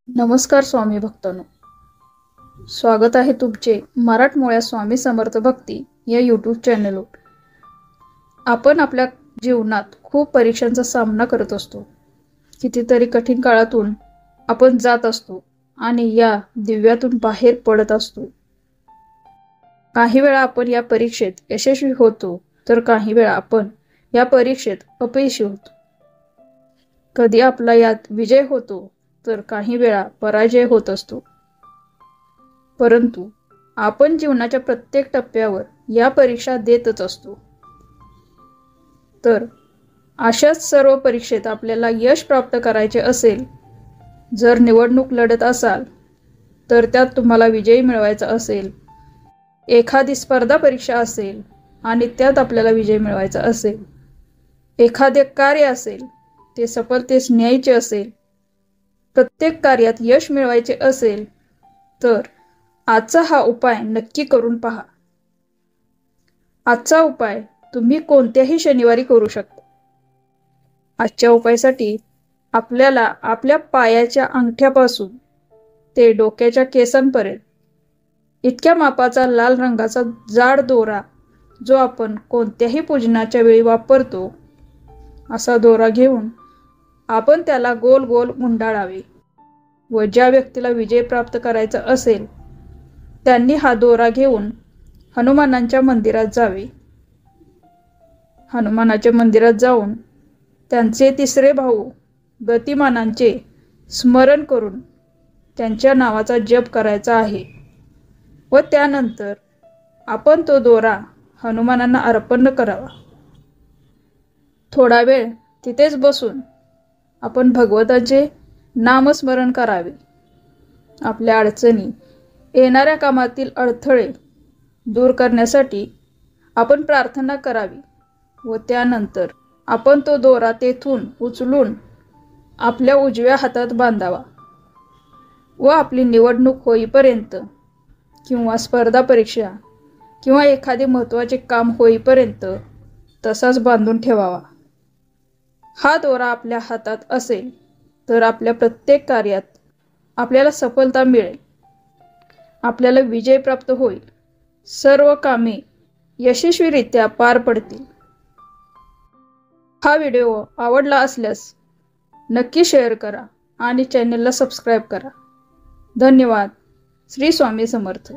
नमस्कार स्वामी भक्तांनो, स्वागत आहे तुमचे मराठमोळ्या स्वामी समर्थ भक्ती या यूट्यूब चॅनलवर। आपण आपल्या जीवनात खूप परीक्षांचा सामना करत असतो। कितीतरी कठीण काळातून आपण जात असतो आणि या दिव्यातून बाहेर पडत असतो। काही वेळा आपण या परीक्षेत यशस्वी होतो, तर काही वेळा आपण या परीक्षेत अपयशी होतो। कधी आपला यात विजय होतो, तर काही वेळा पराजय होत असतो। परंतु आपण जीवनाच्या प्रत्येक टप्प्यावर या परीक्षा देतच असतो। तर अशाच सर्व परीक्षेत आपल्याला यश प्राप्त करायचे असेल, जर निवडणूक लढत असाल तर त्यात तुम्हाला विजय मिळवायचा असेल, एखादी स्पर्धा परीक्षा असेल आणि त्यात आपल्याला विजय मिळवायचा असेल, एखादे कार्य असेल ते सफलतेस न्यायचे असेल, प्रत्येक कार्यात यश मिळवायचे असेल, तर आजचा हा उपाय नक्की करून पहा। आजचा उपाय तुम्ही कोणत्याही शनिवारी करू शकता। आजच्या उपायासाठी आपल्याला आपल्या पायाच्या अंगठ्यापासून ते डोक्याच्या केसांपर्यंत इतक्या मापाचा लाल रंगाचा जाड दोरा, जो आपण कोणत्याही पूजनाच्या वेळी वापरतो, असा दोरा घेऊन आपण त्याला गोल गोल गुंडाळावे व ज्या व्यक्तीला विजय प्राप्त करायचा असेल त्यांनी हा दोरा घेऊन हनुमानांच्या मंदिरात जावे। हनुमानाच्या मंदिरात जाऊन त्यांचे तिसरे भाऊ गतिमानांचे स्मरण करून त्यांच्या नावाचा जप करायचा आहे व त्यानंतर आपण तो दोरा हनुमानांना अर्पण करावा। थोडा वेळ तिथेच बसून आपण भगवंताचे नामस्मरण करावे। आपल्या अडचणी, येणाऱ्या कामातील अडथळे दूर करण्यासाठी आपण प्रार्थना करावी व त्यानंतर आपण तो दोरा तेथून उचलून आपल्या उजव्या हातात बांधावा व आपली निवडणूक होईपर्यंत किंवा स्पर्धा परीक्षा किंवा एखादे महत्त्वाचे काम होईपर्यंत तसाच बांधून ठेवावा। हा दोरा आपल्या हातात असेल तर आपल्या प्रत्येक कार्यात आपल्याला सफलता मिळेल, आपल्याला विजय प्राप्त होईल, सर्व कामे यशस्वीरित्या पार पडतील। हा व्हिडिओ आवडला असल्यास नक्की शेअर करा आणि चॅनलला सबस्क्राईब करा। धन्यवाद। श्री स्वामी समर्थ।